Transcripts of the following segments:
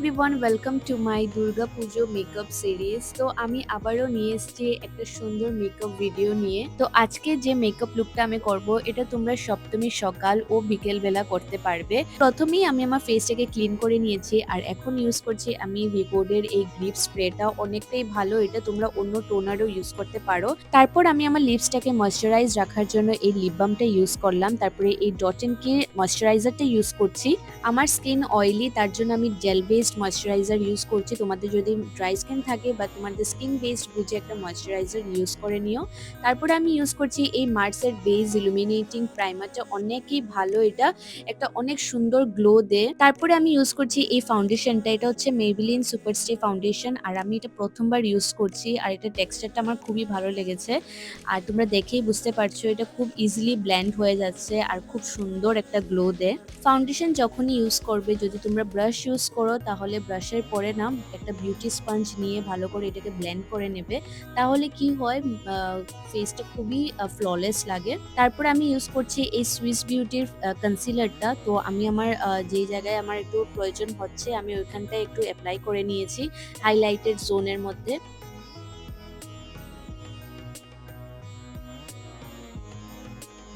Everyone, welcome to my Durga Puja makeup series. তো আমি আবারও নিয়ে এসেছি একটা সুন্দর মেকআপ ভিডিও নিয়ে। তো আজকে যে মেকআপ লুকটা আমি করব, এটা তোমরা সপ্তমী সকাল ও বিকেল বেলা করতে পারবে। প্রথমেই আমি আমার ফেসটাকে ক্লিন করে নিয়েছি, আর এখন ইউজ করছি আমি ভিগোডের এই গ্রিপ স্প্রেটা। অনেকটাই ভালো, এটা তোমরা অন্য টোনারও ইউজ করতে পারো। তারপর আমি আমার লিপসটাকে ময়শ্চারাইজ রাখার জন্য এই লিপ বামটা ইউজ করলাম। তারপরে এই ডট এন্ড কি ময়শ্চারাইজারটা ইউজ করছি। আমার স্কিন অয়েলি, তার জন্য আমি জেল বেসড ময়শ্চারাইজার ইউজ করছি। তোমাদের যদি ড্রাই স্কিন থাকে বা তোমাদের স্কিন বেসড বুঝে একটা ময়শ্চারাইজার ইউজ করে নিও। তারপরে আমি ইউজ করছি এই মার্সের বেস ইলুমিনেটিং প্রাইমারটা। অনেকই ভালো, এটা একটা অনেক সুন্দর গ্লো দেয়। তারপরে আমি ইউজ করছি এই ফাউন্ডেশনটা, এটা হচ্ছে মেবিলিন সুপারস্টে ফাউন্ডেশন, আর আমি এটা প্রথমবার ইউজ করছি। আর এটা টেক্সচারটা আমার খুবই ভালো লেগেছে। আর তোমরা দেখেই বুঝতে পারছো এটা খুব ইজিলি ব্লেন্ড হয়ে যাচ্ছে আর খুব সুন্দর একটা গ্লো দেয়। ফাউন্ডেশন যখনই ইউজ করবে, যদি তোমরা ব্রাশ ইউজ করো তাহলে ব্রাশের পরে না একটা বিউটি স্পঞ্জ নিয়ে ভালো করে এটাকে ব্লেন্ড করে নেবে। তাহলে কি হয়, ফেসটা খুবই ফ্ললেস লাগে। তারপর আমি ইউজ করছি এই সুইস বিউটির কনসিলারটা। তো আমি আমার যেই জায়গায় আমার একটু প্রয়োজন হচ্ছে আমি ওইখানটায় একটু অ্যাপ্লাই করে নিয়েছি হাইলাইটেড জোনের মধ্যে।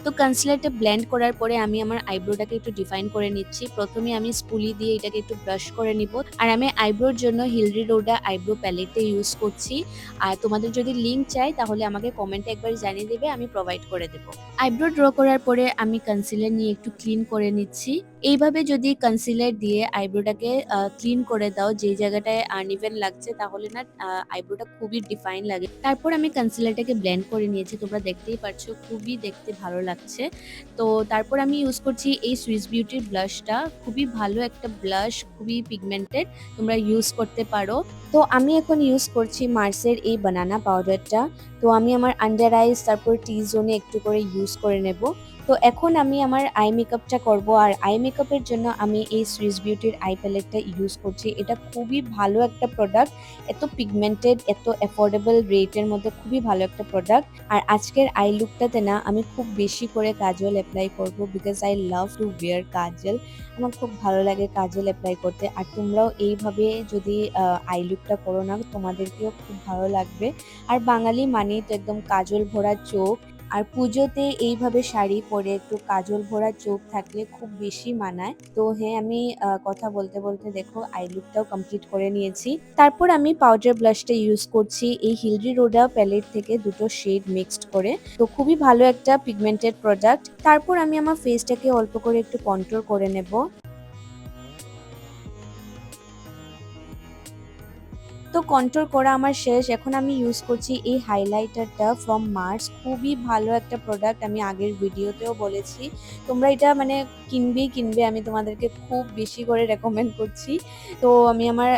তো কনসিলারটা ব্লেন্ড করার পরে আমি আমার আইব্রোটাকে একটু ডিফাইন করে নিচ্ছি। প্রথমে আমি স্পুলি দিয়ে এটাকে একটু ব্রাশ করে নিব। আর আমি আইব্রোর জন্য হিলরি রোডা আইব্রো প্যালেটটা ইউজ করছি। আর তোমাদের যদি লিঙ্ক চাই তাহলে আমাকে কমেন্টে একবার জানিয়ে দেবে, আমি প্রোভাইড করে দেব। আইব্রো ড্র করার পরে আমি কনসিলার নিয়ে একটু ক্লিন করে নিচ্ছি। এইভাবে যদি কনসিলার দিয়ে আইব্রোটাকে ক্লিন করে দাও, যে জায়গাটায় আনইভেন লাগছে, তাহলে না আইব্রোটা খুবই ডিফাইন লাগে। তারপর আমি কনসিলারটাকে ব্লেন্ড করে নিয়েছি, তোমরা দেখতেই পাচ্ছ খুবই দেখতে ভালো লাগছে। তো তারপর আমি ইউজ করছি এই সুইস বিউটির ব্লাশটা। খুবই ভালো একটা ব্লাশ, খুবই পিগমেন্টেড, তোমরা ইউজ করতে পারো। তো আমি এখন ইউজ করছি মার্সের এই বানানা পাউডারটা। তো আমি আমার আন্ডার আইস তারপর টি জোনে একটু করে ইউজ করে নেব। তো এখন আমি আমার আই মেকআপটা করব, আর আই মেকআপের জন্য আমি এই সুইস বিউটির আই প্যালেটটা ইউজ করছি। এটা খুবই ভালো একটা প্রোডাক্ট, এত পিগমেন্টেড, এত অ্যাফোর্ডেবল রেটের মধ্যে খুবই ভালো একটা প্রোডাক্ট। আর আজকের আই লুকটাতে না আমি খুব বেশি করে কাজল অ্যাপ্লাই করব, because I love to wear kajal. আমার খুব ভালো লাগে কাজল অ্যাপ্লাই করতে। আর তোমরাও এইভাবে যদি আই লুকটা করো না, তোমাদেরকেও খুব ভালো লাগবে। আর বাঙালি মানেই তো একদম কাজল ভরা চোখ। আর পুজোতে এইভাবে শাড়ি পরে একটু কাজল ভরা চোখ থাকলে খুব বেশি মানায়। তো হ্যাঁ, আমি কথা বলতে বলতে দেখো আই লুকটাও কমপ্লিট করে নিয়েছি। তারপর আমি পাউডার ব্লাশটা ইউজ করছি এই হিলরি রোডা প্যালেট থেকে দুটো শেড মিক্সড করে। তো খুবই ভালো একটা পিগমেন্টেড প্রোডাক্ট। তারপর আমি আমার ফেসটাকে অল্প করে একটু কন্ট্রোল করে নেব। তো কন্ট্রোল করা আমার শেষ। এখন আমি ইউজ করছি এই হাইলাইটারটা ফ্রম মার্স। খুবই ভালো একটা প্রোডাক্ট, আমি আগের ভিডিওতেও বলেছি। তোমরা এটা মানে কিনবে, আমি তোমাদেরকে খুব বেশি করে রেকমেন্ড করছি। তো আমি আমার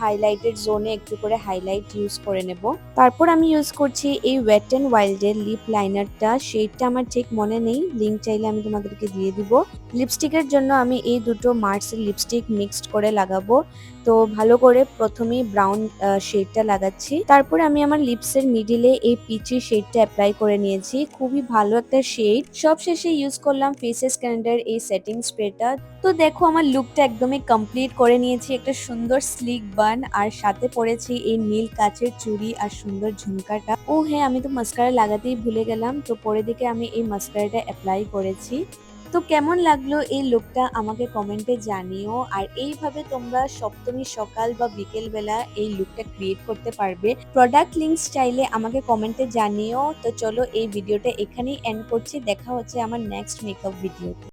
হাইলাইটেড জোনে একটু করে হাইলাইট ইউজ করে নেব। তারপর আমি ইউজ করছি এই ওয়েট অ্যান্ড ওয়াইল্ডের লিপ লাইনারটা। শেডটা আমার ঠিক মনে নেই, লিঙ্ক চাইলে আমি তোমাদেরকে দিয়ে দিব। লিপস্টিকের জন্য আমি এই দুটো মার্সের লিপস্টিক মিক্সড করে লাগাবো। তো ভালো করে প্রথমেই ব্রাউন শেডটা লাগাচ্ছি। তারপরে আমি আমার লিপসের মিডিলে এই পিচি শেডটা অ্যাপ্লাই করে নিয়েছি। খুবই ভালো একটা শেড। সবশেষে ইউজ করলাম ফেসেস ক্যান্ডার এই সেটিং স্প্রেটা। তো দেখো আমার লুকটা একদমই কমপ্লিট করে নিয়েছি। একটা সুন্দর স্লিক বান, আর সাথে পরেছি এই নীল কাচের চুড়ি আর সুন্দর ঝুমকাটা। ও হ্যাঁ, আমি তো মাস্কারা লাগাতেই ভুলে গেলাম। তো পরের দিকে আমি এই মাস্কারাটা অ্যাপ্লাই করেছি। তো কেমন লাগলো এই লুকটা আমাকে কমেন্টে জানিও। আর এইভাবে তোমরা সপ্তমী সকাল বা বিকেল বেলা এই লুকটা ক্রিয়েট করতে পারবে। প্রোডাক্ট লিঙ্কস চাইলে আমাকে কমেন্টে জানিও। তো চলো এই ভিডিওটা এখানেই এন্ড করছি, দেখা হচ্ছে আমার নেক্সট মেকআপ ভিডিওতে।